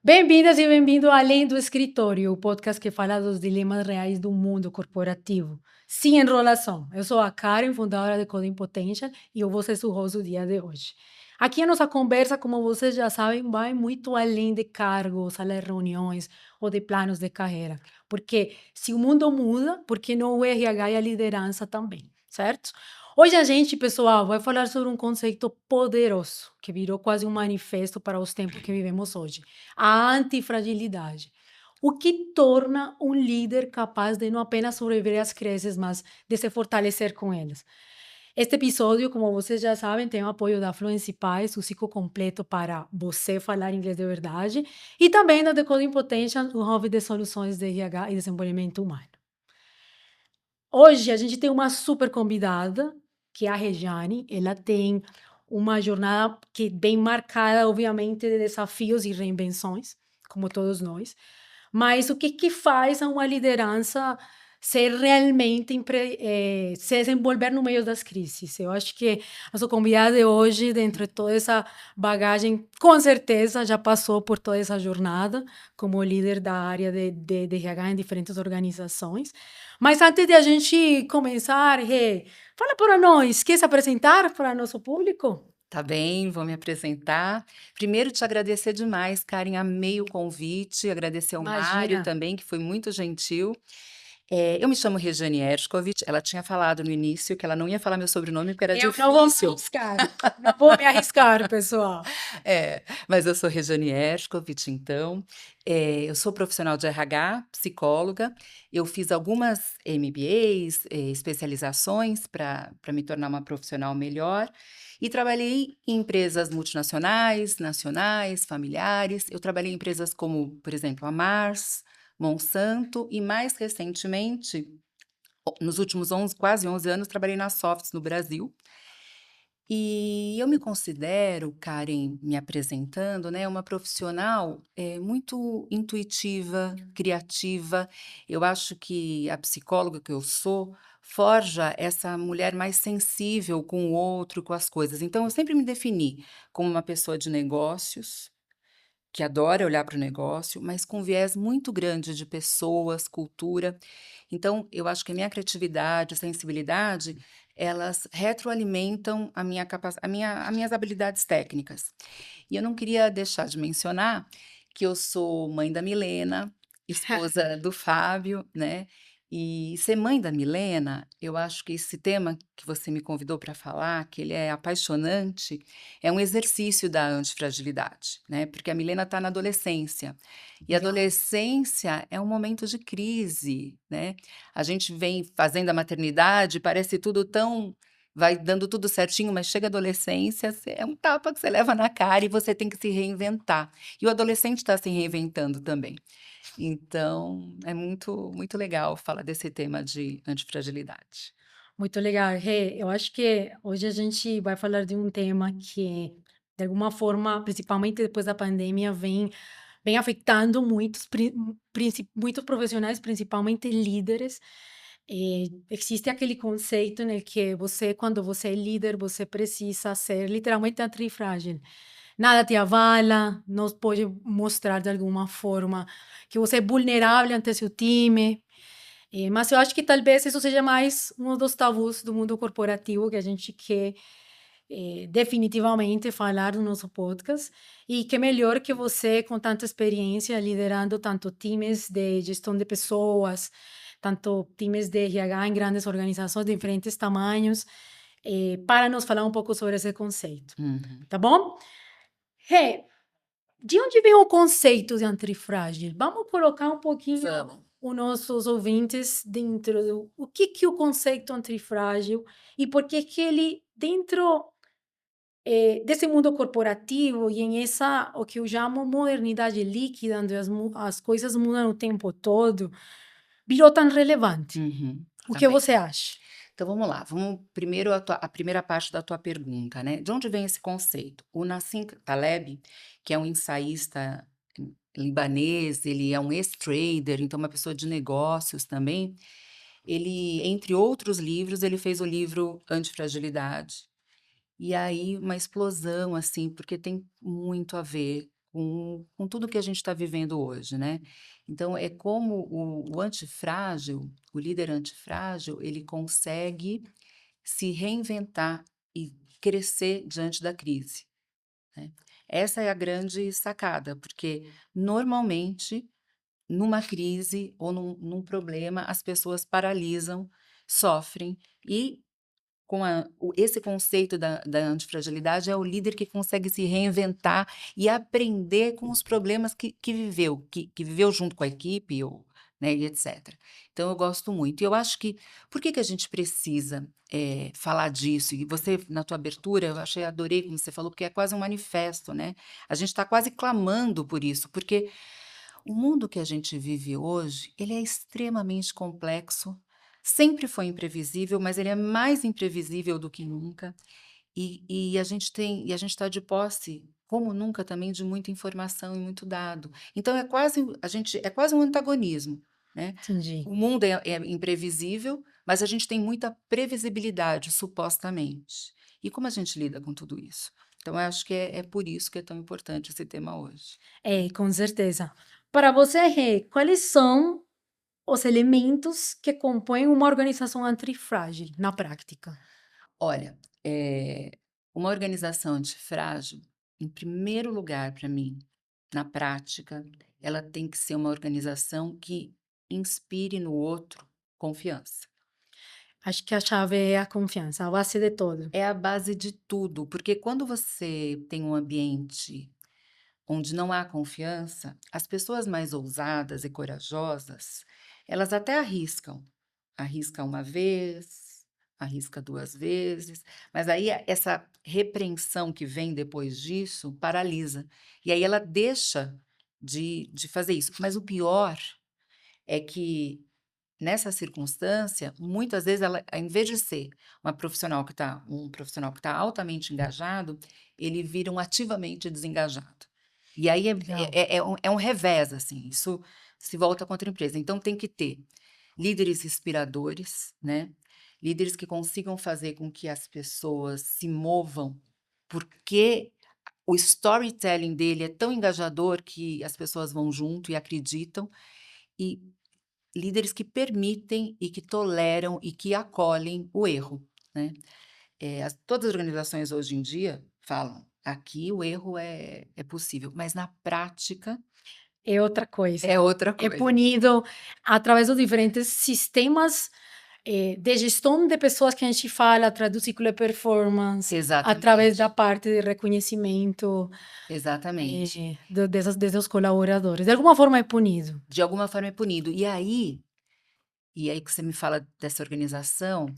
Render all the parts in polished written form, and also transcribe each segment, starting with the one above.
Bem-vindas e bem-vindo a Além do Escritório, o podcast que fala dos dilemas reais do mundo corporativo, sem enrolação. Eu sou a Karen, fundadora de Coding Potential, e eu vou ser sua host do dia de hoje. Aqui a nossa conversa, como vocês já sabem, vai muito além de cargos, salas de reuniões ou de planos de carreira. Porque se o mundo muda, por que não o RH e a liderança também, certo? Hoje a gente, pessoal, vai falar sobre um conceito poderoso, que virou quase um manifesto para os tempos que vivemos hoje: a antifragilidade. O que torna um líder capaz de não apenas sobreviver às crises, mas de se fortalecer com elas. Este episódio, como vocês já sabem, tem o apoio da Fluency Pies, o ciclo completo para você falar inglês de verdade, e também da Decoding Potential, o hub de soluções de RH e desenvolvimento humano. Hoje a gente tem uma super convidada, que é a Rejane. Ela tem uma jornada que é bem marcada, obviamente, de desafios e reinvenções, como todos nós. Mas o que que faz a uma liderança ser realmente se desenvolver no meio das crises? Eu acho que a sua convidada de hoje, dentro de toda essa bagagem, com certeza já passou por toda essa jornada como líder da área de RH em diferentes organizações. Mas antes de a gente começar, Rê, fala para nós, quer se apresentar para nosso público? Tá bem, vou me apresentar. Primeiro, te agradecer demais, Karen, amei o convite, agradecer ao Mário Imagina. também, que foi muito gentil. Eu me chamo Rejane Ershkovich, ela tinha falado no início que ela não ia falar meu sobrenome porque era Eu não vou me difícil. arriscar. Não vou me arriscar, pessoal. Mas eu sou Rejane Ershkovich, então. Eu sou profissional de RH, psicóloga. Eu fiz algumas MBAs, especializações para me tornar uma profissional melhor. E trabalhei em empresas multinacionais, nacionais, familiares. Eu trabalhei em empresas como, por exemplo, a Mars, Monsanto e, mais recentemente, nos últimos 11, quase 11 anos, trabalhei na Softs no Brasil. E eu me considero, Karen, me apresentando, né, uma profissional muito intuitiva, criativa. Eu acho que a psicóloga que eu sou forja essa mulher mais sensível com o outro, com as coisas. Então, eu sempre me defini como uma pessoa de negócios, que adora olhar para o negócio, mas com viés muito grande de pessoas, cultura. Então, eu acho que a minha criatividade, sensibilidade, elas retroalimentam a minha as minhas habilidades técnicas. E eu não queria deixar de mencionar que eu sou mãe da Milena, esposa do Fábio, né? E ser mãe da Milena, eu acho que esse tema que você me convidou para falar, que ele é apaixonante, é um exercício da antifragilidade, né? Porque a Milena está na adolescência. E a Legal. adolescência é um momento de crise, né? A gente vem fazendo a maternidade, parece tudo tão. Vai dando tudo certinho, mas chega a adolescência, é um tapa que você leva na cara e você tem que se reinventar. E o adolescente está se reinventando também. Então, é muito, muito legal falar desse tema de antifragilidade. Muito legal, Rê. Eu acho que hoje a gente vai falar de um tema que, de alguma forma, principalmente depois da pandemia, vem afetando muitos profissionais, principalmente líderes. Existe aquele conceito em que você, quando você é líder, você precisa ser literalmente antifrágil. Nada te avala, não pode mostrar de alguma forma que você é vulnerável ante seu time. Mas eu acho que talvez isso seja mais um dos tabus do mundo corporativo que a gente quer definitivamente falar no nosso podcast. E que melhor que você, com tanta experiência, liderando tanto times de gestão de pessoas, tanto times de RH em grandes organizações de diferentes tamanhos, para nos falar um pouco sobre esse conceito. Uhum. Tá bom? Rê, de onde vem o conceito de antifrágil? Vamos colocar um pouquinho Vamos. os nossos ouvintes dentro do o que que é o conceito antifrágil e por que que ele, dentro desse mundo corporativo e em essa, o que eu chamo modernidade líquida, onde as coisas mudam o tempo todo, virou tão relevante. Uhum. O Tá que bem. você acha? Então vamos lá, vamos primeiro a primeira parte da tua pergunta, né? De onde vem esse conceito? O Nassim Taleb, que é um ensaísta libanês, ele é um ex-trader, então uma pessoa de negócios também. Ele, entre outros livros, ele fez o livro Antifragilidade. E aí uma explosão, assim, porque tem muito a ver com tudo que a gente está vivendo hoje, né? Então, é como o antifrágil, o líder antifrágil, ele consegue se reinventar e crescer diante da crise, né? Essa é a grande sacada, porque normalmente numa crise ou num problema as pessoas paralisam, sofrem e esse conceito da antifragilidade é o líder que consegue se reinventar e aprender com os problemas que viveu, que viveu junto com a equipe, ou, né, e etc. Então, eu gosto muito. E eu acho que, por que a gente precisa falar disso? E você, na tua abertura, eu achei, adorei como você falou, porque é quase um manifesto, né? A gente está quase clamando por isso, porque o mundo que a gente vive hoje, ele é extremamente complexo, sempre foi imprevisível, mas ele é mais imprevisível do que nunca. E a gente está de posse, como nunca, também de muita informação e muito dado. Então é quase um antagonismo, né? Entendi. O mundo é imprevisível, mas a gente tem muita previsibilidade, supostamente. E como a gente lida com tudo isso? Então, eu acho que é por isso que é tão importante esse tema hoje. É, com certeza. Para você, Rê, quais são os elementos que compõem uma organização antifrágil na prática? Olha, uma organização antifrágil, em primeiro lugar, para mim, na prática, ela tem que ser uma organização que inspire no outro confiança. Acho que a chave é a confiança, a base de todo. É a base de tudo, porque quando você tem um ambiente onde não há confiança, as pessoas mais ousadas e corajosas, elas até arriscam. Arrisca uma vez, arrisca 2 vezes, mas aí essa repreensão que vem depois disso paralisa. E aí ela deixa de fazer isso. Mas o pior é que, nessa circunstância, muitas vezes ela, ao invés de ser um profissional que está altamente engajado, ele vira um ativamente desengajado. E aí Legal. é um revés, assim, isso se volta contra a empresa. Então tem que ter líderes inspiradores, né? Líderes que consigam fazer com que as pessoas se movam, porque o storytelling dele é tão engajador que as pessoas vão junto e acreditam, e líderes que permitem e que toleram e que acolhem o erro, né? Todas as organizações hoje em dia falam, aqui o erro é possível, mas na prática É outra coisa. é outra É coisa. punido através dos diferentes sistemas de gestão de pessoas que a gente fala, através do ciclo de performance, através da Exatamente, parte de reconhecimento exatamente. desses colaboradores. De alguma forma é punido. De alguma forma é punido. E aí que você me fala dessa organização,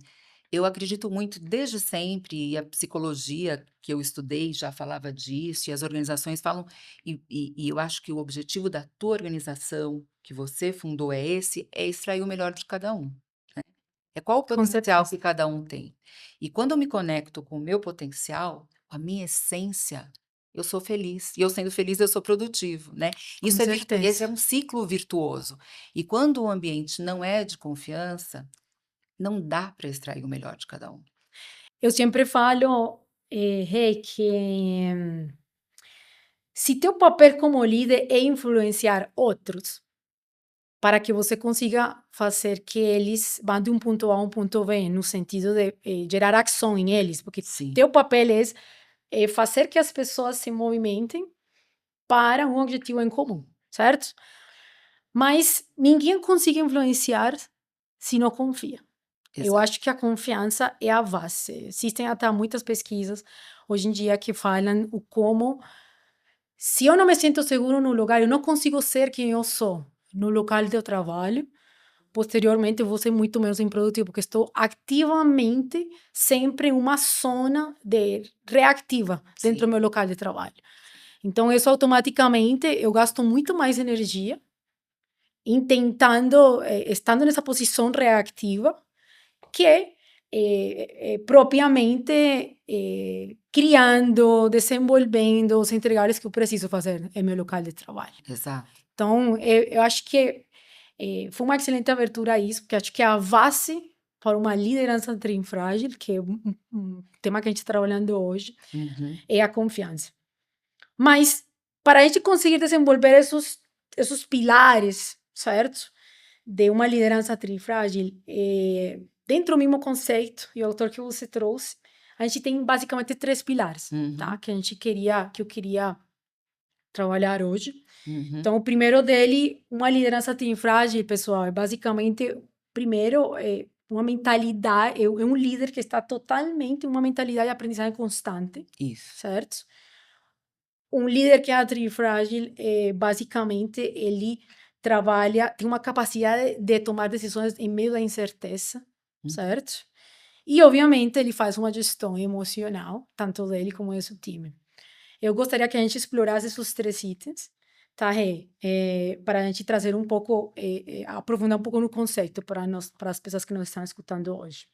eu acredito muito desde sempre, e a psicologia que eu estudei já falava disso, e as organizações falam, e eu acho que o objetivo da tua organização, que você fundou, é extrair o melhor de cada um. É qual o Com potencial certeza. que cada um tem. E quando eu me conecto com o meu potencial, a minha essência, eu sou feliz. E eu sendo feliz, eu sou produtivo, né? Com Esse é certeza. um ciclo virtuoso. E quando o ambiente não é de confiança, não dá para extrair o melhor de cada um. Eu sempre falo, Rei, que se teu papel como líder é influenciar outros, para que você consiga fazer que eles vão de um ponto A a um ponto B, no sentido de gerar ação em eles, porque Sim, teu papel é fazer que as pessoas se movimentem para um objetivo em comum, certo? Mas ninguém consegue influenciar se não confia. Eu exato. acho que a confiança é a base. Existem até muitas pesquisas hoje em dia que falam o como, se eu não me sinto seguro no lugar, eu não consigo ser quem eu sou no local de trabalho, posteriormente eu vou ser muito menos improdutivo, porque estou ativamente sempre em uma zona reativa dentro do Sim, meu local de trabalho. sim, Então, isso automaticamente eu gasto muito mais energia em tentando, estando nessa posição reativa, que propriamente criando, desenvolvendo os entregáveis que eu preciso fazer em meu local de trabalho. exato. Então, eu acho que foi uma excelente abertura a isso, porque acho que é a base para uma liderança antifrágil, que é um tema que a gente está trabalhando hoje, Uhum. é a confiança. Mas para a gente conseguir desenvolver esses pilares, certo? De uma liderança trifrágil, dentro do mesmo conceito e o autor que você trouxe, a gente tem basicamente 3 pilares, tá? Uhum, Que eu queria trabalhar hoje. uhum. Então, o primeiro dele, uma liderança trifrágil, pessoal, é basicamente, primeiro, uma mentalidade, é um líder que está totalmente em uma mentalidade de aprendizagem constante, Isso. certo? Um líder que é trifrágil, basicamente, ele trabalha, tem uma capacidade de tomar decisões em meio à incerteza, Uhum. certo? E, obviamente, ele faz uma gestão emocional, tanto dele como do seu time. Eu gostaria que a gente explorasse esses 3 itens, tá, Rê? Para a gente trazer um pouco, aprofundar um pouco no conceito para as pessoas que nos estão escutando hoje.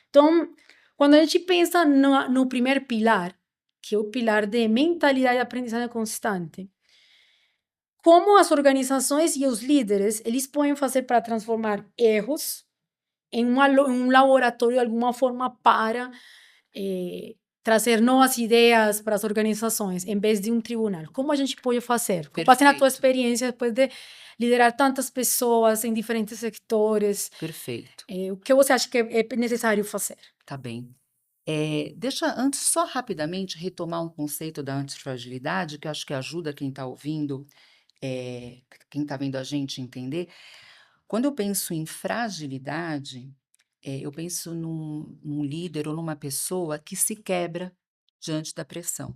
Então, quando a gente pensa no primeiro pilar, que é o pilar de mentalidade de aprendizagem constante, como as organizações e os líderes, eles podem fazer para transformar erros em um laboratório de alguma forma para trazer novas ideias para as organizações, em vez de um tribunal. Como a gente pode fazer? Com base na tua Perfeito, experiência, depois de liderar tantas pessoas em diferentes sectores, perfeito. o que você acha que é necessário fazer? Tá bem. Deixa antes só rapidamente retomar um conceito da antifragilidade, que eu acho que ajuda quem está ouvindo, quem está vendo a gente entender. Quando eu penso em fragilidade, eu penso num líder ou numa pessoa que se quebra diante da pressão,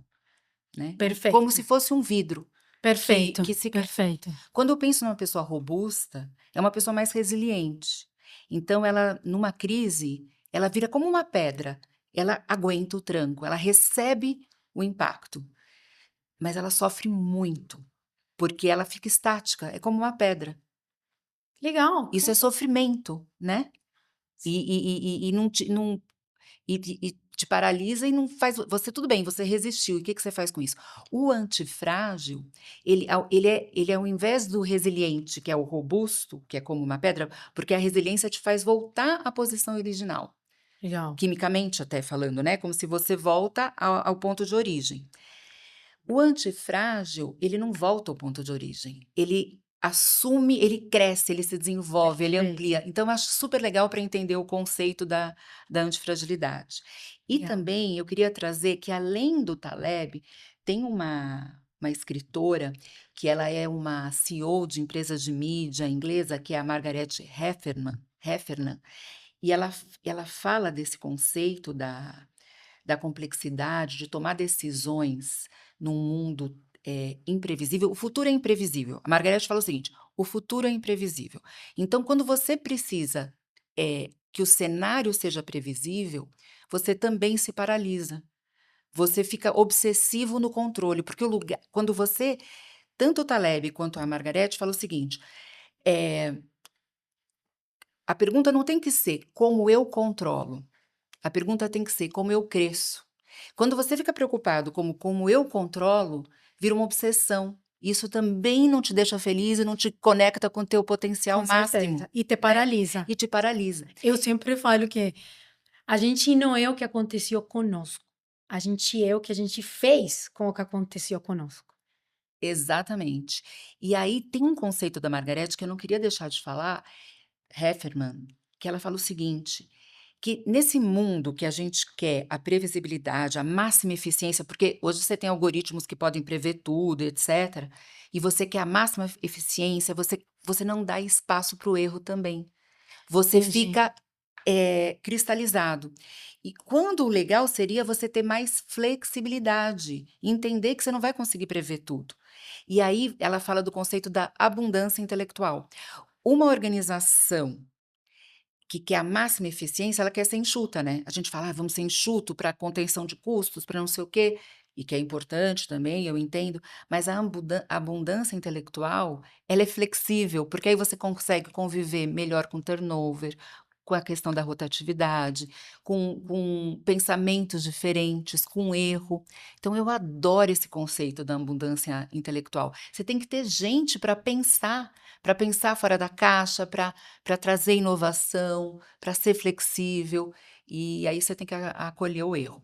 né? Como Perfeito, se fosse um vidro perfeito, que se quebra. perfeito. Quando eu penso numa pessoa robusta, é uma pessoa mais resiliente. Então, ela, numa crise, ela vira como uma pedra. Ela aguenta o tranco, ela recebe o impacto, mas ela sofre muito, porque ela fica estática, é como uma pedra. Legal. Isso é sofrimento, né? E te paralisa e não faz você tudo bem, você resistiu, e o que que você faz com isso? O antifrágil, ele é ao invés do resiliente, que é o robusto, que é como uma pedra, porque a resiliência te faz voltar à posição original, Legal. quimicamente até falando, né, como se você volta ao ponto de origem. O antifrágil, ele não volta ao ponto de origem, ele assume, ele cresce, ele se desenvolve, ele Perfeito. amplia. Então eu acho super legal para entender o conceito da antifragilidade. E Legal. também eu queria trazer que além do Taleb, tem uma escritora que ela é uma CEO de empresa de mídia inglesa, que é a Margaret Heffernan, e ela fala desse conceito da complexidade de tomar decisões num mundo imprevisível. O futuro é imprevisível. A Margareth fala o seguinte: o futuro é imprevisível. Então, quando você precisa que o cenário seja previsível, você também se paralisa. Você fica obsessivo no controle, porque o lugar, quando você, tanto o Taleb quanto a Margareth falam o seguinte: eh, a pergunta não tem que ser como eu controlo. A pergunta tem que ser como eu cresço. Quando você fica preocupado como eu controlo, vira uma obsessão. Isso também não te deixa feliz e não te conecta com o teu potencial Com certeza. máximo, E te né? paralisa. E te paralisa. Eu sempre falo que a gente não é o que aconteceu conosco. A gente é o que a gente fez com o que aconteceu conosco. Exatamente. E aí tem um conceito da Margarete que eu não queria deixar de falar, Hefferman, que ela fala o seguinte, que nesse mundo que a gente quer a previsibilidade, a máxima eficiência, porque hoje você tem algoritmos que podem prever tudo, etc., e você quer a máxima eficiência, você não dá espaço para o erro também. Você Entendi. fica cristalizado. E quando o legal seria você ter mais flexibilidade, entender que você não vai conseguir prever tudo. E aí ela fala do conceito da abundância intelectual. Uma organização que quer a máxima eficiência, ela quer ser enxuta, né? A gente fala: "Ah, vamos ser enxuto para contenção de custos, para não sei o quê", e que é importante também, eu entendo, mas a abundância intelectual, ela é flexível, porque aí você consegue conviver melhor com turnover, com a questão da rotatividade, com pensamentos diferentes, com erro. Então eu adoro esse conceito da abundância intelectual. Você tem que ter gente para pensar fora da caixa, para trazer inovação, para ser flexível, e aí você tem que acolher o erro,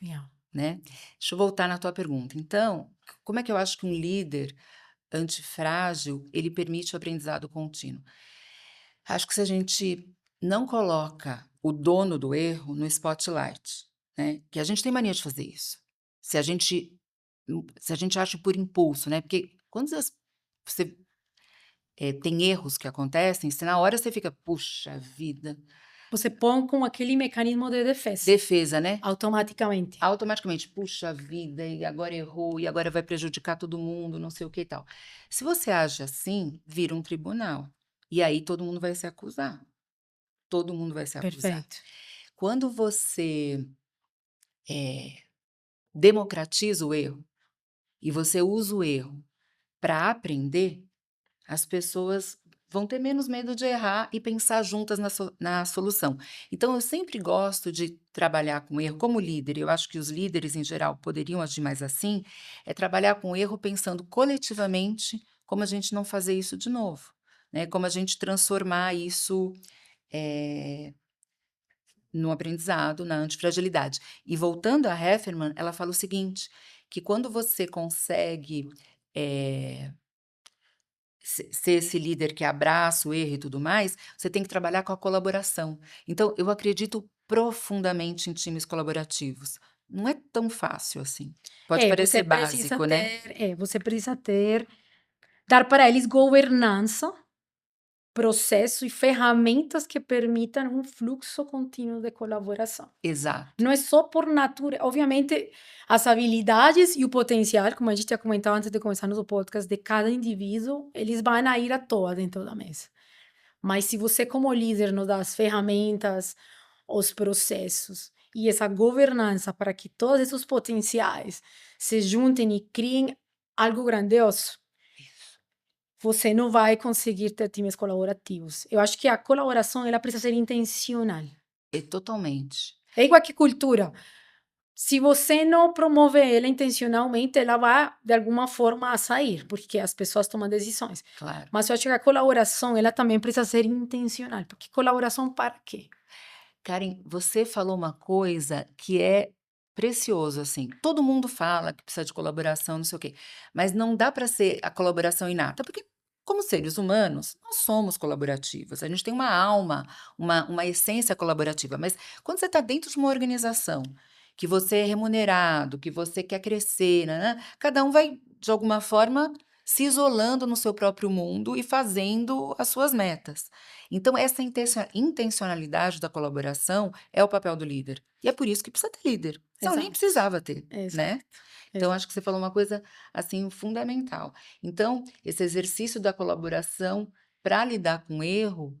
Legal. né? Deixa eu voltar na tua pergunta. Então, como é que eu acho que um líder antifrágil, ele permite o aprendizado contínuo? Acho que se a gente não coloca o dono do erro no spotlight, né, que a gente tem mania de fazer isso. Se a gente se a gente age por impulso, né, porque quando você, tem erros que acontecem, se na hora você fica: "Puxa vida", Você põe com aquele mecanismo de defesa, defesa, né, automaticamente. automaticamente: "Puxa vida, e agora errou, e agora vai prejudicar todo mundo, não sei o que e tal". Se você age assim, vira um tribunal, e aí todo mundo vai se acusar, todo mundo vai se acusar. Perfeito. Quando você, eh, democratiza o erro e você usa o erro para aprender, as pessoas vão ter menos medo de errar e pensar juntas na solução. Então eu sempre gosto de trabalhar com erro como líder, eu acho que os líderes em geral poderiam agir mais assim, é trabalhar com erro pensando coletivamente como a gente não fazer isso de novo, né, como a gente transformar isso, eh no aprendizado, na antifragilidade. E voltando a Hefferman, ela fala o seguinte, que quando você consegue, eh, ser esse líder que abraça o erro e tudo mais, você tem que trabalhar com a colaboração. Então, eu acredito profundamente em times colaborativos. Não é tão fácil assim. Pode parecer básico, né? Você precisa ter, dar para eles governança, processo e ferramentas que permitam um fluxo contínuo de colaboração. Exato. Não é só por natureza. Obviamente, as habilidades e o potencial, como a gente tinha comentado antes de começar nosso podcast, de cada indivíduo, eles vão a ir à toa dentro da mesa. Mas se você, como líder, não dá as ferramentas, os processos e essa governança para que todos esses potenciais se juntem e criem algo grandioso, você não vai conseguir ter times colaborativos. Eu acho que a colaboração ela precisa ser intencional. É totalmente. É igual que cultura. Se você não promover ela intencionalmente, ela vai, de alguma forma, a sair, porque as pessoas tomam decisões. Claro. Mas eu acho que a colaboração, ela também precisa ser intencional. Porque colaboração para quê? Karen, você falou uma coisa que é precioso, assim. Todo mundo fala que precisa de colaboração, não sei o quê, mas não dá para ser a colaboração inata, porque como seres humanos, nós somos colaborativos. A gente tem uma alma, uma essência colaborativa. Mas quando você está dentro de uma organização, que você é remunerado, que você quer crescer, né, cada um vai, de alguma forma, se isolando no seu próprio mundo e fazendo as suas metas. Então, essa intencionalidade da colaboração é o papel do líder. E é por isso que precisa ter líder. Senão nem Exato, precisava ter, exato, né? Então, exato. acho que você falou uma coisa assim fundamental. Então, esse exercício da colaboração para lidar com erro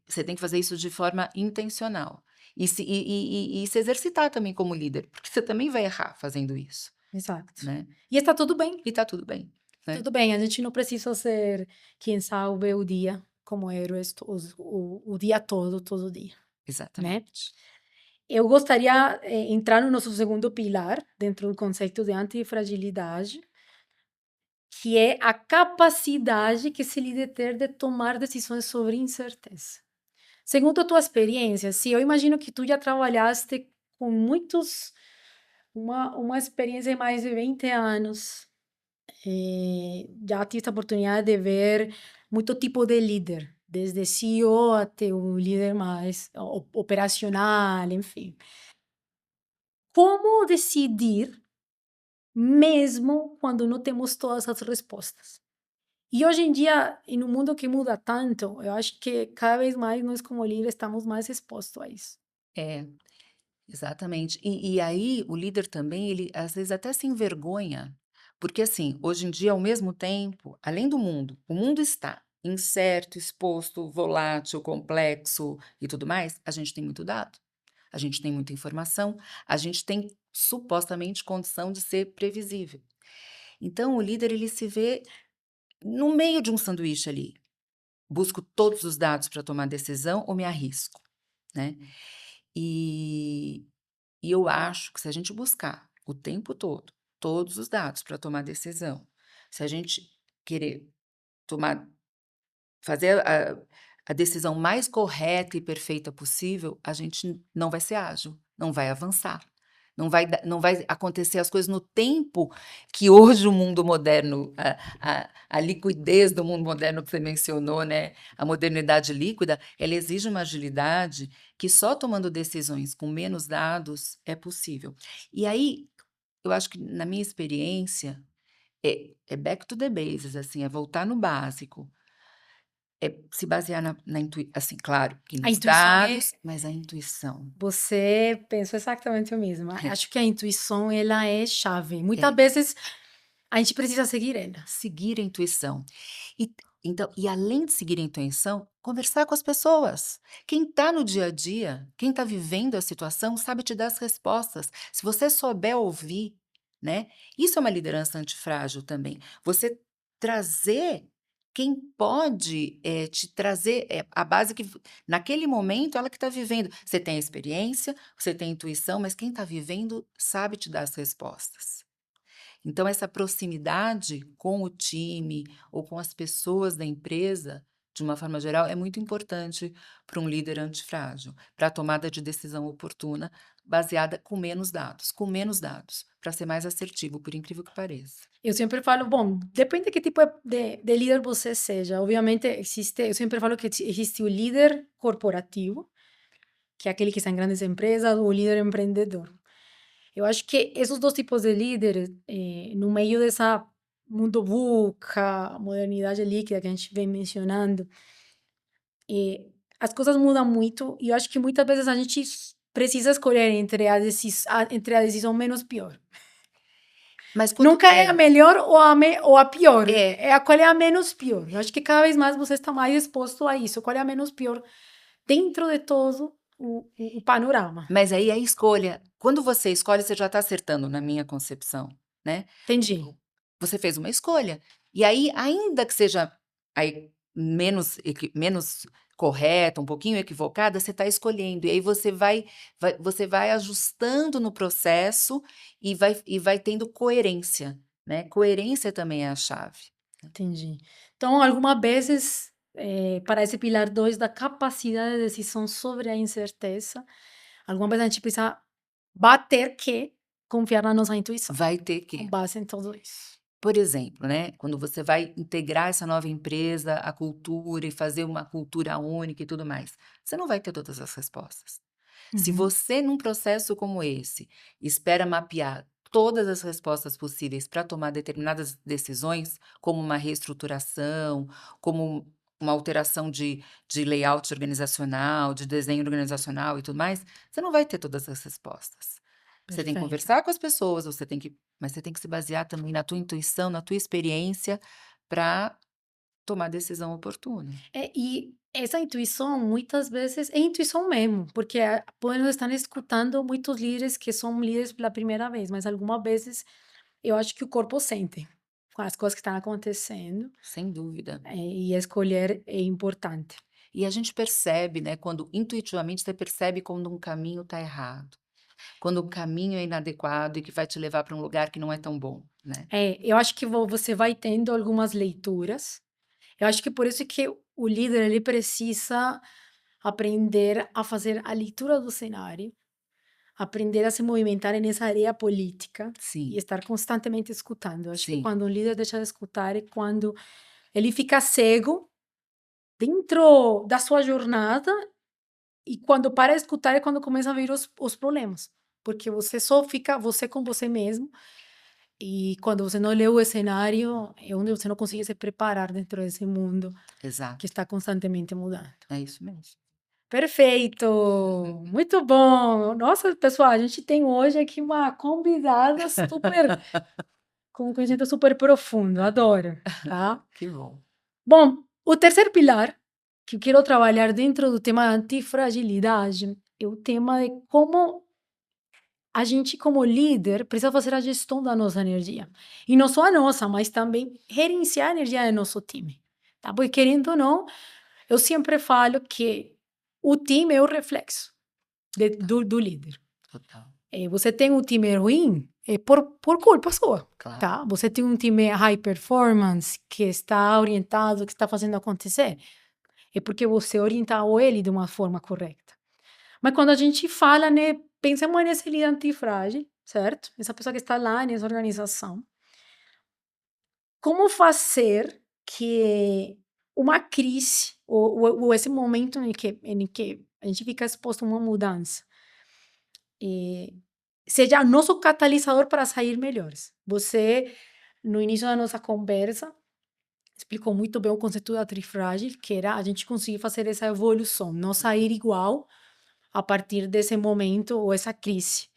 você tem que fazer isso de forma intencional. E se exercitar também como líder, porque você também vai errar fazendo isso, Exato. né? E está tudo bem. E tá tudo bem, né? Tudo bem, a gente não precisa ser quem salve o dia como heróis o dia todo, todo dia, né? Exatamente. Eu gostaria de entrar no nosso segundo pilar, dentro do conceito de antifragilidade, que é a capacidade que esse líder tem de tomar decisões sobre incerteza. Segundo a tua experiência, se eu imagino que tu já trabalhaste com muitos, uma experiência de mais de 20 anos, já tive a oportunidade de ver muito tipo de líder, desde CEO até um líder mais operacional, enfim. Como decidir mesmo quando não temos todas as respostas? E hoje em dia, em um mundo que muda tanto, eu acho que cada vez mais nós como líderes estamos mais expostos a isso. É. Exatamente. E aí o líder também, ele às vezes até se envergonha, porque assim, hoje em dia, ao mesmo tempo, além do mundo, o mundo está incerto, exposto, volátil, complexo e tudo mais, a gente tem muito dado, a gente tem muita informação, a gente tem supostamente condição de ser previsível. Então o líder ele se vê no meio de um sanduíche ali. Busco todos os dados para tomar decisão ou me arrisco, né? E E eu acho que se a gente buscar o tempo todo, todos os dados para tomar decisão, se a gente querer tomar fazer a decisão mais correta e perfeita possível, a gente não vai ser ágil, não vai avançar, não vai acontecer as coisas no tempo que hoje o mundo moderno, a liquidez do mundo moderno que você mencionou, né, a modernidade líquida, ela exige uma agilidade que só tomando decisões com menos dados é possível. E aí, eu acho que na minha experiência, é back to the bases, assim, é voltar no básico. É se basear na assim, claro que A nos intuição é dados, mas a intuição. Você pensou exatamente o mesmo. Acho que a intuição, ela é chave. Muitas É, vezes a gente precisa seguir ela. seguir a intuição. E então e além de seguir a intuição, conversar com as pessoas. Quem está no dia a dia, quem está vivendo a situação, sabe te dar as respostas. Se você souber ouvir, né, isso é uma liderança antifrágil também. Você trazer quem pode, te trazer, a base que naquele momento ela que está vivendo. Você tem a experiência, você tem a intuição, mas quem está vivendo sabe te dar as respostas. Então, essa proximidade com o time ou com as pessoas da empresa, de uma forma geral, é muito importante para um líder antifrágil, para a tomada de decisão oportuna, baseada com menos dados, para ser mais assertivo, por incrível que pareça. Eu sempre falo, bom, depende de que tipo de líder você seja. Obviamente, eu sempre falo que existe o líder corporativo, que é aquele que está em grandes empresas, ou o líder empreendedor. Eu acho que esses dois tipos de líderes, no meio dessa mundo VUCA, modernidade líquida que a gente vem mencionando, as coisas mudam muito e eu acho que muitas vezes a gente precisa escolher entre a decisão menos pior. Mas quando Nunca é a melhor ou a pior, é, é a qual é a menos pior. Eu acho que cada vez mais você está mais exposto a isso, qual é a menos pior dentro de todo o panorama. mas aí é a escolha. Quando você escolhe, você já está acertando, na minha concepção, né? Entendi. Você fez uma escolha. E aí, ainda que seja aí menos correta, um pouquinho equivocada, você está escolhendo. E aí você vai ajustando no processo e vai tendo coerência, né? Coerência também é a chave. Entendi. Então, algumas vezes, para esse pilar 2 da capacidade de decisão sobre a incerteza, algumas vezes a gente precisa bater que confiar na nossa intuição, Vai ter com que. base em tudo isso. Por exemplo, né, quando você vai integrar essa nova empresa, a cultura e fazer uma cultura única e tudo mais, você não vai ter todas as respostas. Se Uhum. você, num processo como esse, espera mapear todas as respostas possíveis para tomar determinadas decisões, como uma reestruturação, como uma alteração de layout organizacional, de desenho organizacional e tudo mais, você não vai ter todas as respostas. Você tem que Perfeito. conversar com as pessoas, mas você tem que se basear também na tua intuição, na tua experiência, para tomar a decisão oportuna. E essa intuição, muitas vezes, é intuição mesmo, porque podemos estar escutando muitos líderes que são líderes pela primeira vez, mas algumas vezes eu acho que o corpo sente com as coisas que estão acontecendo, Sem dúvida. e escolher é importante. E a gente percebe, né, quando intuitivamente você percebe quando um caminho está errado, quando um caminho é inadequado e que vai te levar para um lugar que não é tão bom, né? Eu acho que você vai tendo algumas leituras. Eu acho que por isso que o líder ele precisa aprender a fazer a leitura do cenário, aprender a se movimentar nessa área política e Sim, estar constantemente escutando. Eu acho que sim, quando um líder deixa de escutar é quando ele fica cego dentro da sua jornada e quando para de escutar é quando começa a vir os problemas. Porque você só fica você com você mesmo. E quando você não lê o cenário, é onde você não consegue se preparar dentro desse mundo que exato. está constantemente mudando. É isso mesmo. Perfeito! Muito bom! Nossa, pessoal, a gente tem hoje aqui uma convidada super, com um conhecimento super profundo, adoro, tá? Que bom. Bom, o terceiro pilar que eu quero trabalhar dentro do tema antifragilidade é o tema de como a gente, como líder, precisa fazer a gestão da nossa energia. E não só a nossa, mas também gerenciar a energia do nosso time. Tá? Porque, querendo ou não, eu sempre falo que o time é o reflexo do líder. Total, Você tem um time ruim, é por culpa sua. claro. Tá? Você tem um time high performance que está orientado, que está fazendo acontecer, é porque você orientou ele de uma forma correta. Mas quando a gente fala, né, pensemos nesse líder antifrágil, certo? Essa pessoa que está lá nessa organização. Como fazer que uma crise ou esse momento em que a gente fica exposto a uma mudança, eh, seja nosso catalisador para sair melhores? Você, no início da nossa conversa, explicou muito bem o conceito da trifrágil, que era a gente conseguir fazer essa evolução, não sair igual a partir desse momento ou essa crise.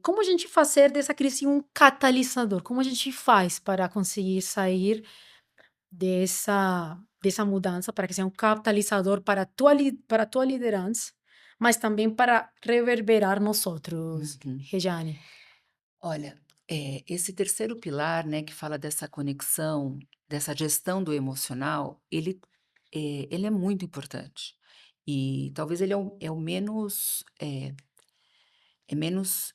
Como a gente fazer dessa crise um catalisador? Como a gente faz para conseguir sair dessa mudança, para que seja um catalisador para a tua liderança, mas também para reverberar nos outros, Uhum. Rejane? Olha, esse terceiro pilar, né, que fala dessa conexão, dessa gestão do emocional, ele é muito importante. E talvez ele é o menos, é menos,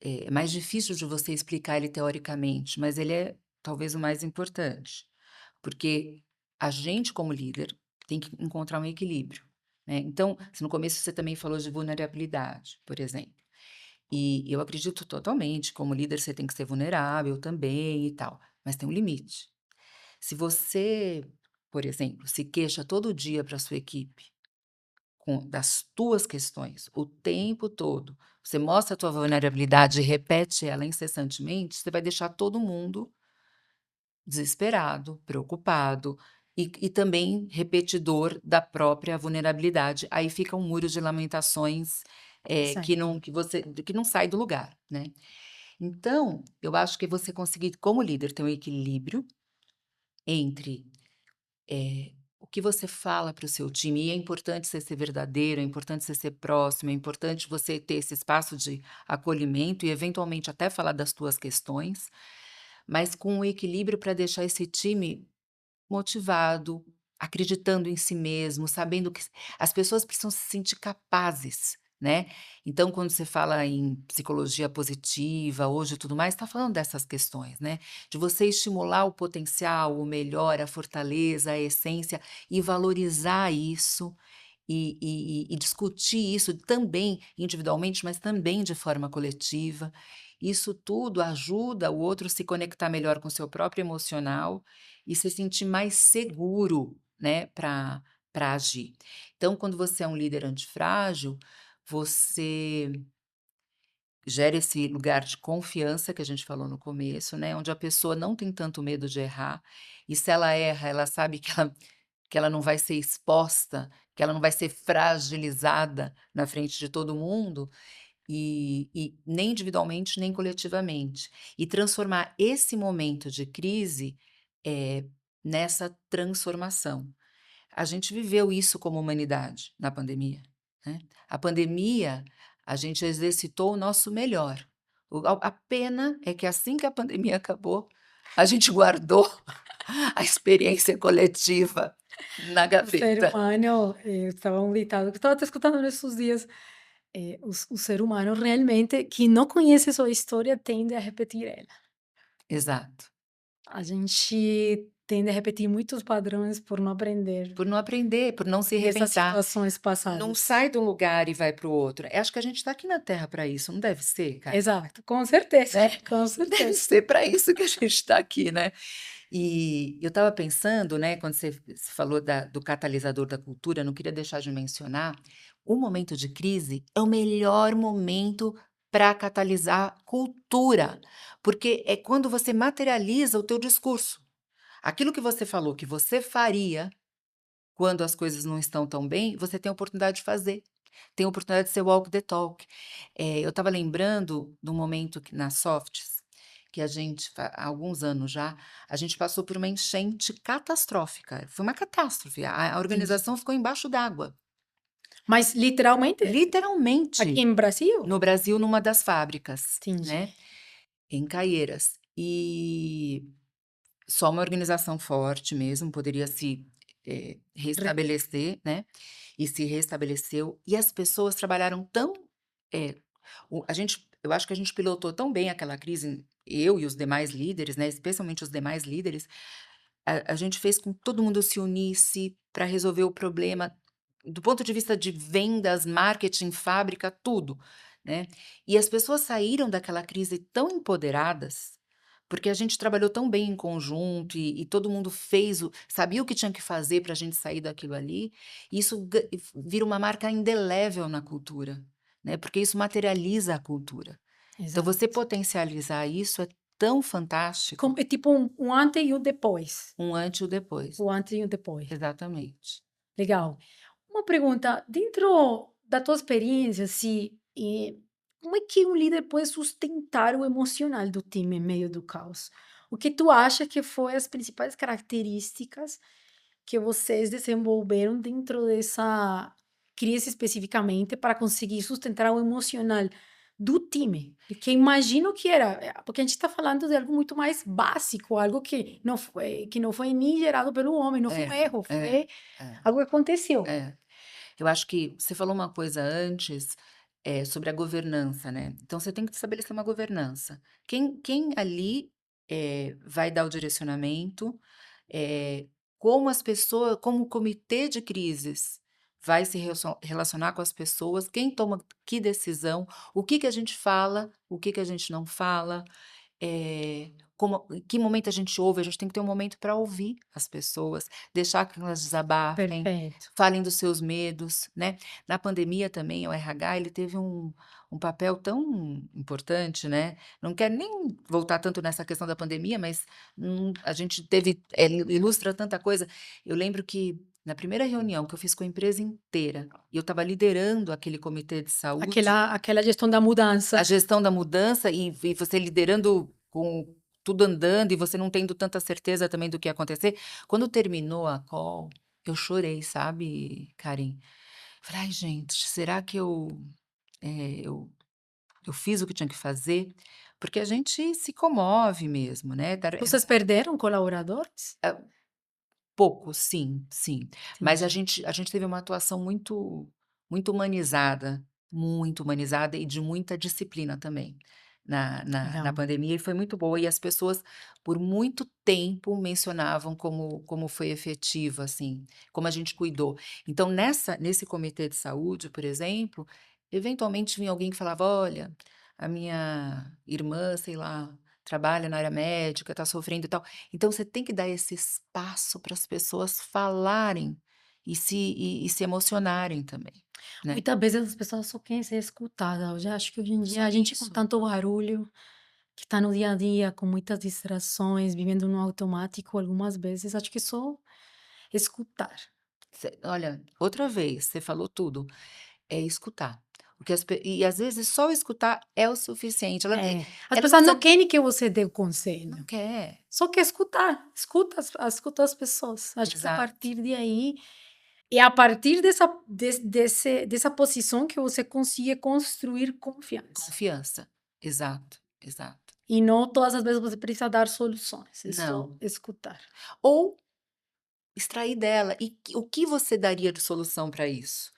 é mais difícil de você explicar ele teoricamente, mas ele é talvez o mais importante. Porque a gente, como líder, tem que encontrar um equilíbrio, né. Então, se no começo você também falou de vulnerabilidade, por exemplo. E eu acredito totalmente, como líder você tem que ser vulnerável também e tal, mas tem um limite. Se você, por exemplo, se queixa todo dia para sua equipe das tuas questões o tempo todo, você mostra a tua vulnerabilidade e repete ela incessantemente, você vai deixar todo mundo desesperado, preocupado e também repetidor da própria vulnerabilidade. Aí fica um muro de lamentações, Sim, que não sai do lugar, né. Então, eu acho que você conseguir, como líder, ter um equilíbrio entre, o que você fala para o seu time, e é importante você ser verdadeiro, é importante você ser próximo, é importante você ter esse espaço de acolhimento e eventualmente até falar das tuas questões, mas com o equilíbrio para deixar esse time motivado, acreditando em si mesmo, sabendo que as pessoas precisam se sentir capazes, né. Então quando você fala em psicologia positiva hoje e tudo mais, está falando dessas questões, né, de você estimular o potencial, o melhor, a fortaleza, a essência e valorizar isso, e discutir isso também individualmente, mas também de forma coletiva. Isso tudo ajuda o outro a se conectar melhor com o seu próprio emocional e se sentir mais seguro, né, para agir. Então, quando você é um líder antifrágil, você gera esse lugar de confiança que a gente falou no começo, né, onde a pessoa não tem tanto medo de errar, e se ela erra, ela sabe que ela não vai ser exposta, que ela não vai ser fragilizada na frente de todo mundo, e nem individualmente, nem coletivamente. E transformar esse momento de crise, eh, nessa transformação. A gente viveu isso como humanidade na pandemia, né. A pandemia, a gente exercitou o nosso melhor. A pena é que assim que a pandemia acabou, a gente guardou a experiência coletiva na o ser gaveta. humano, estava um ditado que estava até escutando nesses dias, o ser humano realmente que não conhece sua história tende a repetir ela. Exato. A gente tende a repetir muitos padrões por não aprender Por não aprender, por não se dessas reinventar. situações Não passadas. sai de um lugar e vai para o outro. Acho que a gente está aqui na Terra para isso, não deve ser, cara? Exato, com certeza, Né? com Deve certeza. ser para isso que a gente está aqui, né? E eu estava pensando, né, quando você falou do catalisador da cultura, não queria deixar de mencionar, o momento de crise é o melhor momento para catalisar cultura, porque é quando você materializa o teu discurso. Aquilo que você falou que você faria quando as coisas não estão tão bem, você tem a oportunidade de fazer. Tem a oportunidade de ser walk the talk. Eu estava lembrando do momento que nas Softs, que a gente há alguns anos já, a gente passou por uma enchente catastrófica, foi uma catástrofe, a Entendi. organização ficou embaixo d'água, Mas literalmente, aqui literalmente, em Brasil? no Brasil, numa das fábricas, Entendi. né, em Caieiras. E só uma organização forte mesmo poderia se, Re restabelecer, né, e se restabeleceu, e as pessoas trabalharam tão, eh, eu acho que a gente pilotou tão bem aquela crise, eu e os demais líderes, né, especialmente os demais líderes, a gente fez com que todo mundo se unisse para resolver o problema do ponto de vista de vendas, marketing, fábrica, tudo, né. E as pessoas saíram daquela crise tão empoderadas, porque a gente trabalhou tão bem em conjunto e todo mundo fez o sabia o que tinha que fazer para a gente sair daquilo ali, e isso vira uma marca indelével na cultura, né, porque isso materializa a cultura. Então você Exato. potencializar isso é tão fantástico, É tipo um antes e um depois. um antes e o depois. O antes e o depois. Exatamente. Legal. Uma pergunta, dentro da tua experiência, assim, como é que um líder pode sustentar o emocional do time em meio do caos? O que tu acha que foi as principais características que vocês desenvolveram dentro dessa crise especificamente para conseguir sustentar o emocional do time? Porque imagino que era, porque a gente está falando de algo muito mais básico, algo que não foi nem gerado pelo homem, não foi um É, erro, é, foi é, algo que aconteceu. é. Eu acho que você falou uma coisa antes, sobre a governança, né. Então você tem que estabelecer uma governança. Quem ali, vai dar o direcionamento, eh, como o comitê de crises vai se relacionar com as pessoas, quem toma que decisão, o que que a gente fala, o que que a gente não fala, como em que momento a gente ouve, a gente tem que ter um momento para ouvir as pessoas, deixar que elas desabafem, Perfeito. falem dos seus medos, né. Na pandemia também o RH ele teve um papel tão importante, né, não quero nem voltar tanto nessa questão da pandemia, mas, a gente teve ilustra tanta coisa. Eu lembro que na primeira reunião que eu fiz com a empresa inteira, e eu estava liderando aquele comitê de saúde, Aquela gestão da a mudança. gestão da mudança e você liderando com tudo andando e você não tendo tanta certeza também do que ia acontecer. Quando terminou a call, eu chorei, sabe, Karen. Falei: "Ai gente, será que eh, eu eu fiz o que tinha que fazer?" Porque a gente se comove mesmo, né, Vocês perderam colaboradores? pouco, sim, sim. Mas Entendi. a gente teve uma atuação muito humanizada e de muita disciplina também, na Legal. pandemia e foi muito boa e as pessoas por muito tempo mencionavam como foi efetiva, assim, como a gente cuidou. Então nesse comitê de saúde, por exemplo, eventualmente vinha alguém que falava: "Olha, a minha irmã, sei lá, trabalha na área médica, está sofrendo e tal". Então você tem que dar esse espaço para as pessoas falarem e se emocionarem também, né. Muitas vezes as pessoas só querem ser escutadas. Eu já acho que hoje em dia Só a gente com isso. tanto barulho, que está no dia a dia, com muitas distrações, vivendo no automático, algumas vezes acho que só escutar. Olha, outra vez, você falou tudo, é escutar. O que e às vezes só escutar é o suficiente, É, as ela não pessoas não precisa querem que você dê o não conselho, quer. só quer escutar, escuta as pessoas. Acho que a Exato. partir de aí, é a partir dessa posição que você consiga construir confiança. Confiança. Exato, exato. E não todas as vezes você precisa dar soluções, é só Não. escutar. Ou extrair dela, e o que você daria de solução para isso?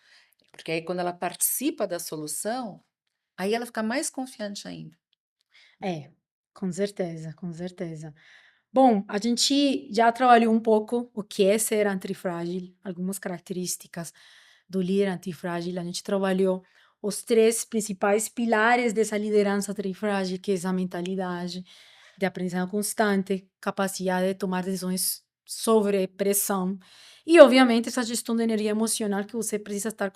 Porque aí quando ela participa da solução, aí ela fica mais confiante ainda. É, com certeza, com certeza. Bom, a gente já trabalhou um pouco o que é ser antifrágil, algumas características do líder antifrágil. A gente trabalhou os três principais pilares dessa liderança antifrágil, que é essa mentalidade de aprendizagem constante, capacidade de tomar decisões sobre pressão e, obviamente, essa gestão de energia emocional que você precisa estar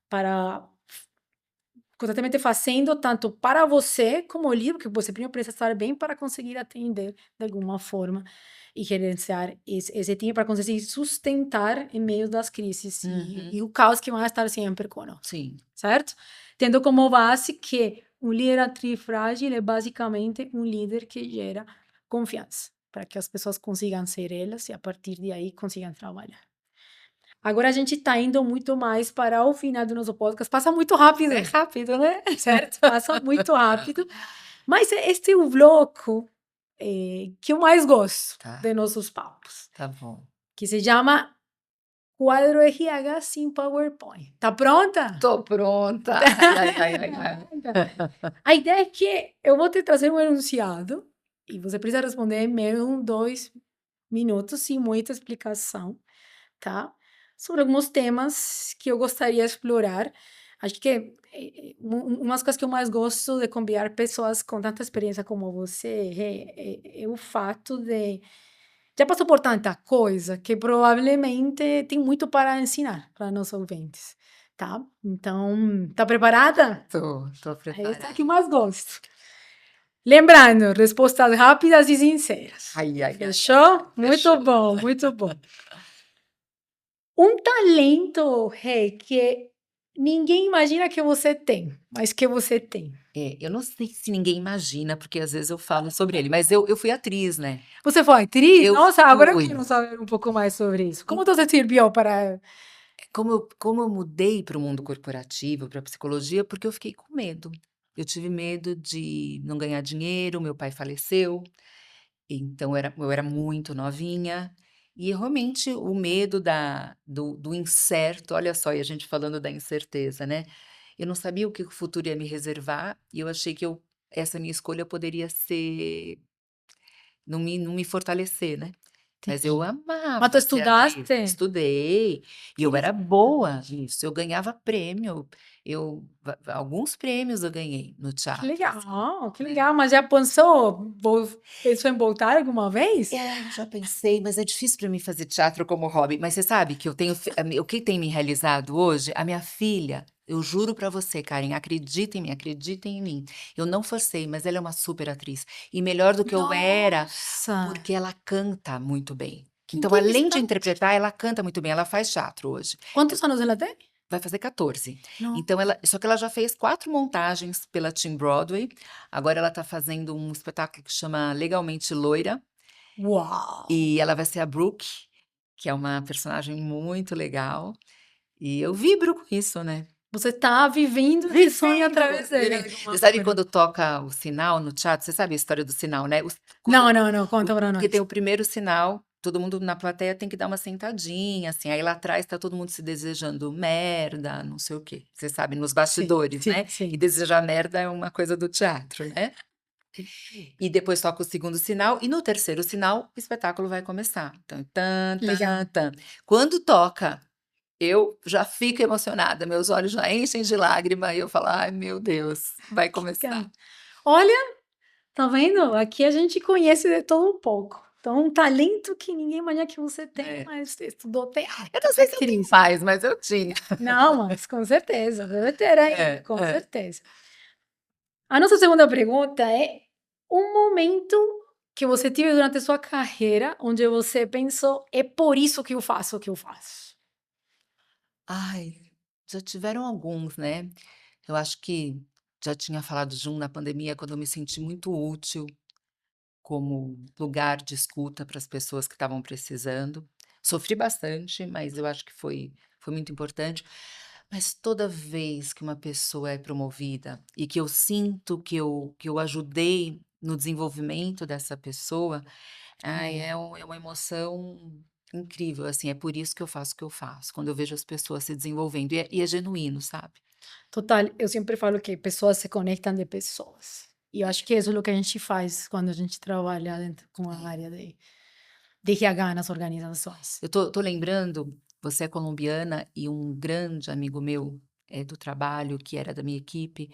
para constantemente fazendo tanto para você como líder, porque você primeiro precisa estar bem para conseguir atender de alguma forma e gerenciar esse time para conseguir sustentar em meio das crises e Uhum. o caos que vai estar sempre conosco, Sim, certo? Tendo como base que um líder antifrágil é basicamente um líder que gera confiança, para que as pessoas consigam ser elas e a partir de aí consigam trabalhar. Agora a gente está indo muito mais para o final do nosso podcast, passa muito é rápido, rápido, né? certo? Passa muito rápido. Mas este é o bloco que eu mais gosto Tá, de nossos papos, tá bom. que se chama Quadro RH sem PowerPoint. Tá pronta? Tô pronta. Ai, ai, ai, ai, ai. A ideia é que eu vou te trazer um enunciado e você precisa responder em menos de 2 minutos, sem muita explicação, tá? sobre alguns temas que eu gostaria de explorar. Acho que umas coisas que eu mais gosto de convidar pessoas com tanta experiência como você é o fato de já passou por tanta coisa que provavelmente tem muito para ensinar para nossos ouvintes, tá? Então, tá preparada? Tô Essa é a preparada. que eu mais gosto. Lembrando, respostas rápidas e sinceras. Ai, ai, ai, ai, ai. Fechou? Muito Fechou. bom, muito bom. Um talento, Rei, que ninguém imagina que você tem, mas que você tem. Eu não sei se ninguém imagina, porque às vezes eu falo sobre ele, mas eu fui atriz, né? Você foi atriz? Eu Nossa, agora eu fui. quero saber um pouco mais sobre isso. Como Em- você serviu para. como eu mudei para o mundo corporativo, para psicologia, porque eu fiquei com medo. Eu tive medo de não ganhar dinheiro, meu pai faleceu, então eu era muito novinha, e realmente o medo do incerto, olha só, e a gente falando da incerteza, né? Eu não sabia o que o futuro ia me reservar, e eu achei que essa minha escolha poderia ser, não me fortalecer, né? Mas eu Entendi. Mas tu amava ser atriz, estudaste? estudei, e Que eu era legal. boa nisso, eu ganhava prêmio, alguns prêmios eu ganhei no Que teatro, legal, assim, que né. legal. Mas já pensou em voltar alguma vez? Eu já pensei, mas é difícil para mim fazer teatro como hobby, mas você sabe que eu tenho o que tem me realizado hoje? A minha filha, eu juro pra você, Karen, acredita em mim, eu não forcei, mas ela é uma super atriz, e melhor do que eu era, Nossa, porque ela canta muito bem. que Então, além de interessante. interpretar, ela canta muito bem, ela faz teatro hoje. Quantos anos ela tem? Vai fazer 14. Não. Então só que ela já fez 4 montagens pela Team Broadway, agora ela tá fazendo um espetáculo que chama Legalmente Loira, Uau! e ela vai ser a Brooke, que é uma personagem muito legal, e eu vibro com isso, né. Você tá vivendo esse sonho Vivendo, através dele, de vivendo. alguma Você sabe maneira. quando toca o sinal no teatro, você sabe a história do sinal, né, Não, quando não, não, conta pra porque tem nós. o primeiro sinal, todo mundo na plateia tem que dar uma sentadinha, assim, aí lá atrás tá todo mundo se desejando merda, não sei o quê. Você sabe, nos Sim, bastidores, sim, né, e sim. desejar merda é uma coisa do teatro, né. E depois toca o segundo sinal, e no terceiro sinal, o espetáculo vai começar. Então, tan, Que tan, legal. tan. Quando toca, eu já fico emocionada, meus olhos já enchem de lágrima e eu falo: "Ai, meu Deus, vai Que legal. começar". Olha, tá vendo? Aqui a gente conhece de todo um pouco. Então, um talento que ninguém imagina que você tem, É. mas você estudou Eu teatro, não sei se eu tenho atriz. mais, mas eu tinha. Não, mas com certeza, deve ter ainda, É, com é. certeza. A nossa segunda pergunta é um momento que você teve durante a sua carreira onde você pensou: "É por isso que eu faço o que eu faço". Ai, já tiveram alguns, né. Eu acho que já tinha falado de um na pandemia, quando eu me senti muito útil como lugar de escuta para as pessoas que estavam precisando. Sofri bastante, mas eu acho que foi muito importante. Mas toda vez que uma pessoa é promovida e que eu sinto que eu ajudei no desenvolvimento dessa pessoa, ai, É, é uma emoção incrível, assim, é por isso que eu faço o que eu faço, quando eu vejo as pessoas se desenvolvendo, e é genuíno, sabe. total, eu sempre falo que pessoas se conectam de pessoas. E eu acho que isso é o que a gente faz quando a gente trabalha dentro com a área de RH nas organizações. Eu tô lembrando, você é colombiana e um grande amigo meu, do trabalho, que era da minha equipe,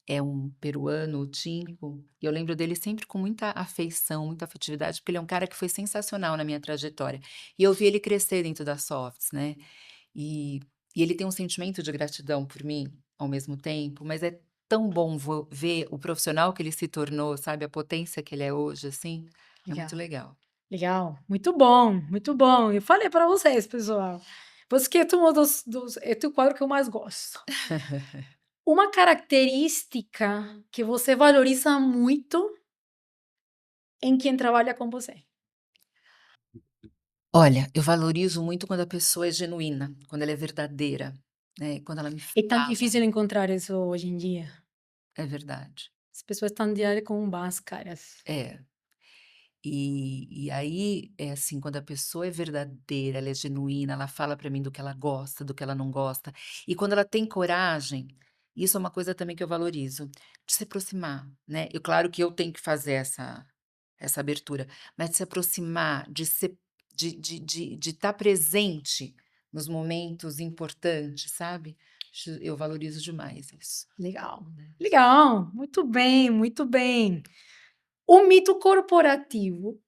é um peruano, o Tinco, e eu lembro dele sempre com muita afeição, muita afetividade, porque ele é um cara que foi sensacional na minha trajetória. E eu vi ele crescer dentro da Softs, né, e e ele tem um sentimento de gratidão por mim, ao mesmo tempo, mas é tão bom ver o profissional que ele se tornou, sabe, a potência que ele é hoje, assim, é muito Legal, legal. legal. Muito bom, muito bom. Eu falei para vocês, pessoal. Você que é um é o quadro que eu mais gosto. Uma característica que você valoriza muito em quem trabalha com você. Olha, eu valorizo muito quando a pessoa é genuína, quando ela é verdadeira, né, quando ela me É tão fala, difícil encontrar isso hoje em dia. é verdade. As pessoas estão diário com máscaras. É. E aí, é assim, quando a pessoa é verdadeira, ela é genuína, ela fala pra mim do que ela gosta, do que ela não gosta, e quando ela tem coragem, isso é uma coisa também que eu valorizo, de se aproximar, né. E claro que eu tenho que fazer essa abertura, mas de se aproximar, de ser de estar presente nos momentos importantes, sabe? Eu valorizo demais isso. Legal. Legal. Muito bem, muito bem. Um mito corporativo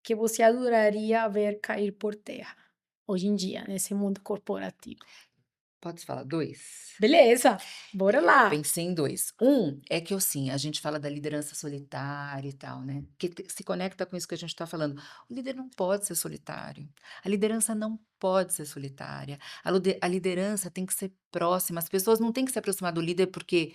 que você adoraria ver cair por terra hoje em dia, nesse mundo corporativo. Pode falar 2? Beleza, bora lá. Pensei em 2. Um é que, assim, a gente fala da liderança solitária e tal, né, que se conecta com isso que a gente está falando. O líder não pode ser solitário, a liderança não pode ser solitária, a liderança tem que ser próxima, as pessoas não têm que se aproximar do líder porque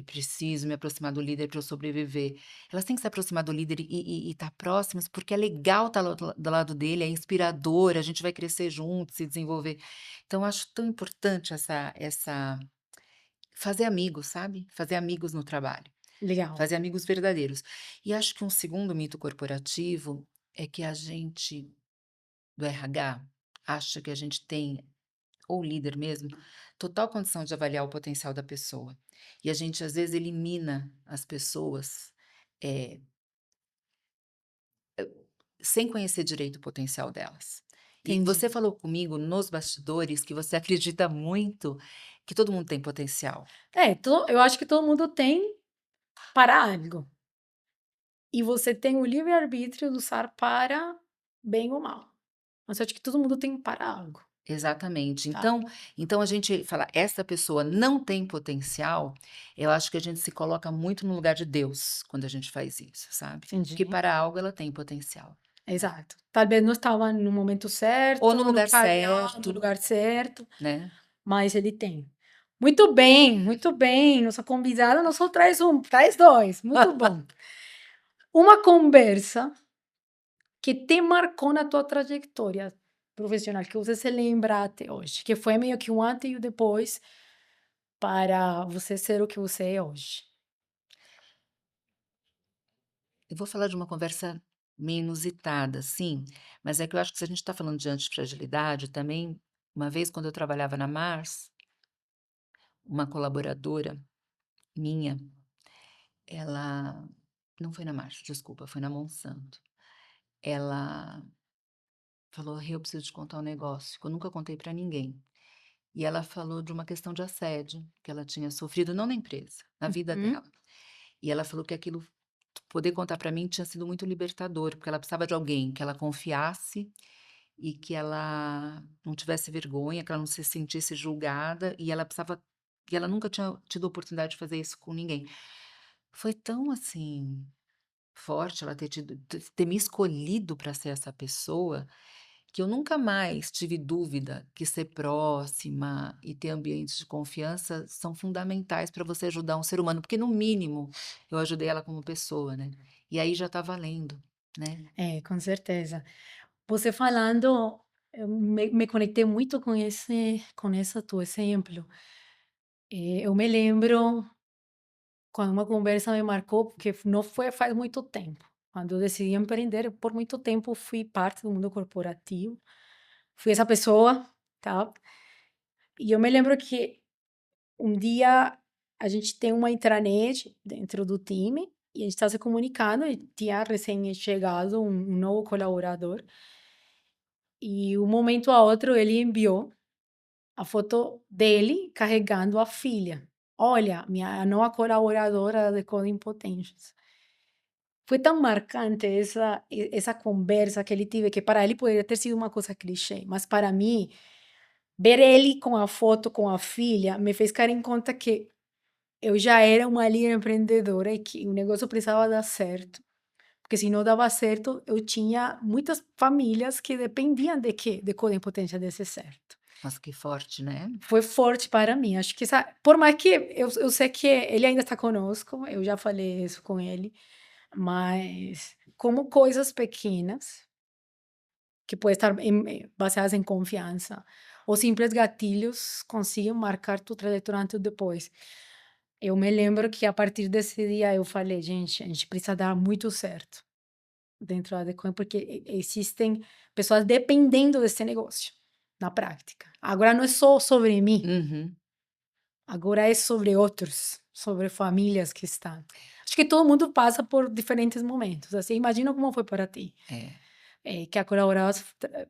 preciso me aproximar do líder para eu sobreviver. Elas têm que se aproximar do líder e estar próximas, porque é legal estar do lado dele, é inspirador, a gente vai crescer junto, se desenvolver. Então eu acho tão importante essa fazer amigos, sabe, fazer amigos no trabalho, Legal. fazer amigos verdadeiros. E acho que um segundo mito corporativo é que a gente, do RH, acha que a gente tem, ou o líder mesmo, total condição de avaliar o potencial da pessoa. E a gente, às vezes, elimina as pessoas, eh, sem conhecer direito o potencial delas. E Entendi. você falou comigo nos bastidores que você acredita muito que todo mundo tem potencial. Eu acho que todo mundo tem para algo. E você tem o livre-arbítrio de usar para bem ou mal. Mas eu acho que todo mundo tem para algo, Exatamente. tá? Então a gente fala: "Essa pessoa não tem potencial", eu acho que a gente se coloca muito no lugar de Deus quando a gente faz isso, sabe. Que Entendi. para algo ela tem potencial. Exato. Talvez não estava no momento Ou no certo, não lugar calhou no certo, lugar certo, né. mas ele tem. Muito bem, muito bem. Nossa convidada não só traz um, traz dois. Muito bom. Uma conversa que te marcou na tua trajetória profissional, que você se lembra até hoje, que foi meio que um antes e o depois para você ser o que você é hoje. Eu vou falar de uma conversa meio inusitada, sim, mas é que eu acho que se a gente está falando de antifragilidade também, uma vez quando eu trabalhava na Mars, uma colaboradora minha, ela não foi na Mars, desculpa, foi na Monsanto. Ela falou: "Rê, eu preciso te contar um negócio que eu nunca contei para ninguém". E ela falou de uma questão de assédio que ela tinha sofrido, não na empresa, na vida Uhum. dela. E ela falou que aquilo, poder contar para mim, tinha sido muito libertador, porque ela precisava de alguém que ela confiasse e que ela não tivesse vergonha, que ela não se sentisse julgada, e ela nunca tinha tido oportunidade de fazer isso com ninguém. Foi tão, assim, forte ela ter me escolhido para ser essa pessoa, que eu nunca mais tive dúvida que ser próxima e ter ambientes de confiança são fundamentais para você ajudar um ser humano, porque no mínimo eu ajudei ela como pessoa, né. E aí já está valendo, né. É, com certeza. Você falando, eu me conectei muito com esse teu exemplo. Eu me lembro quando uma conversa me marcou, porque não foi faz muito tempo. Quando eu decidi empreender, por muito tempo fui parte do mundo corporativo, fui essa pessoa, tá? E eu me lembro que um dia a gente tem uma intranet dentro do time e a gente está se comunicando e tinha recém-chegado um novo colaborador e um momento a outro ele enviou a foto dele carregando a filha. Olha, minha nova colaboradora de Coding Potentials. Foi tão marcante essa conversa que ele tive, que para ele poderia ter sido uma coisa clichê, mas para mim, ver ele com a foto com a filha me fez cair em conta que eu já era uma líder empreendedora e que o negócio precisava dar certo. Porque se não dava certo, eu tinha muitas famílias que dependiam de quê? De Coding Potential desse certo. Nossa, que forte, né. Foi forte para mim. Acho que por mais que eu sei que ele ainda está conosco, eu já falei isso com ele, mas como coisas pequenas, que podem estar baseadas em confiança, ou simples gatilhos, conseguem marcar tu trajetória antes ou depois. Eu me lembro que a partir desse dia eu falei, gente, a gente precisa dar muito certo dentro da Decoin, porque existem pessoas dependendo desse negócio, na prática. Agora não é só sobre mim, Uhum. agora é sobre outros, sobre famílias que estão. Acho que todo mundo passa por diferentes momentos, assim, imagina como foi para ti. É. que a colaboradora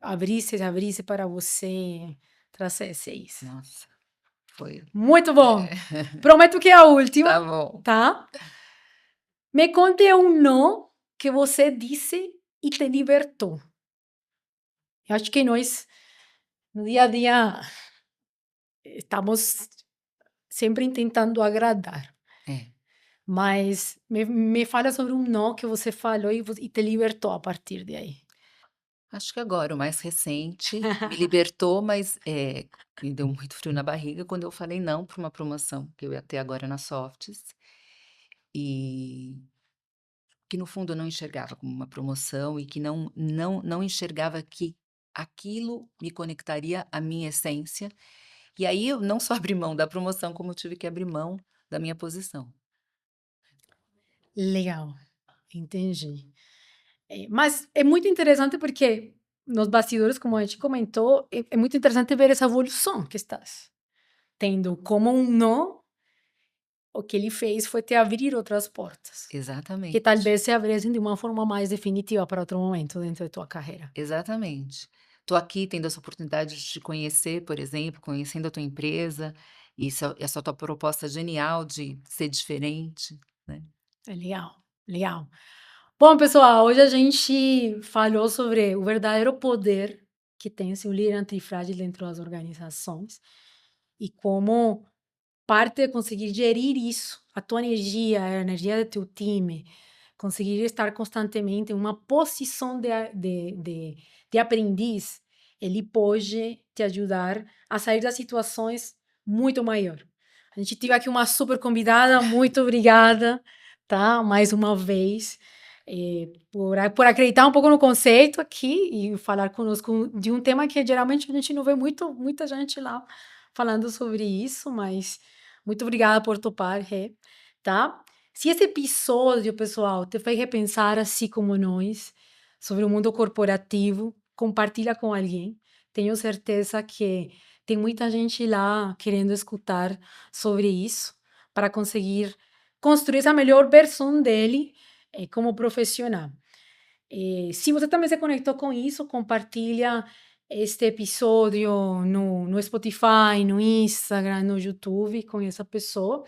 abrisse para você trouxesse isso. Nossa, foi. Muito bom. Prometo que é a última, Tá bom. tá? Me conte um não que você disse e te libertou. Eu acho que nós, no dia a dia, estamos sempre tentando agradar. É. Mas me fala sobre um não que você falou e te libertou a partir de aí. Acho que agora, o mais recente, me libertou, mas, me deu muito frio na barriga quando eu falei não para uma promoção que eu ia ter agora na Softs, e que no fundo eu não enxergava como uma promoção e que não enxergava que aquilo me conectaria à minha essência, e aí eu não só abri mão da promoção, como eu tive que abrir mão da minha posição. Legal, entendi. Mas é muito interessante porque nos bastidores, como a gente comentou, é muito interessante ver essa evolução que estás tendo. Como um não, o que ele fez foi te abrir outras portas, que Exatamente. talvez se abrissem de uma forma mais definitiva para outro momento dentro de tua carreira. Exatamente. Estou aqui tendo essa oportunidade de te conhecer, por exemplo, conhecendo a tua empresa, e essa tua proposta genial de ser diferente, né. É legal, legal. Bom, pessoal, hoje a gente falou sobre o verdadeiro poder que tem esse líder antifrágil dentro das organizações e como parte de conseguir gerir isso, a tua energia, a energia do teu time, conseguir estar constantemente em uma posição de aprendiz, ele pode te ajudar a sair das situações muito maior. A gente teve aqui uma super convidada, muito obrigada, tá? Mais uma vez, por acreditar um pouco no conceito aqui e falar conosco de um tema que geralmente a gente não vê muita gente lá falando sobre isso, mas muito obrigada por topar, Rê, tá? Se esse episódio, pessoal, te fez repensar, assim como nós, sobre o mundo corporativo, compartilha com alguém. Tenho certeza que tem muita gente lá querendo escutar sobre isso, para conseguir construir essa melhor versão dele como profissional. Se você também se conectou com isso, compartilha este episódio no Spotify, no Instagram, no YouTube com essa pessoa.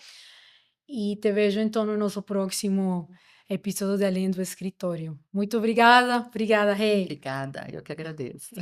E te vejo então no nosso próximo episódio de Além do Escritório. Muito obrigada, Rei. Obrigada, eu que agradeço.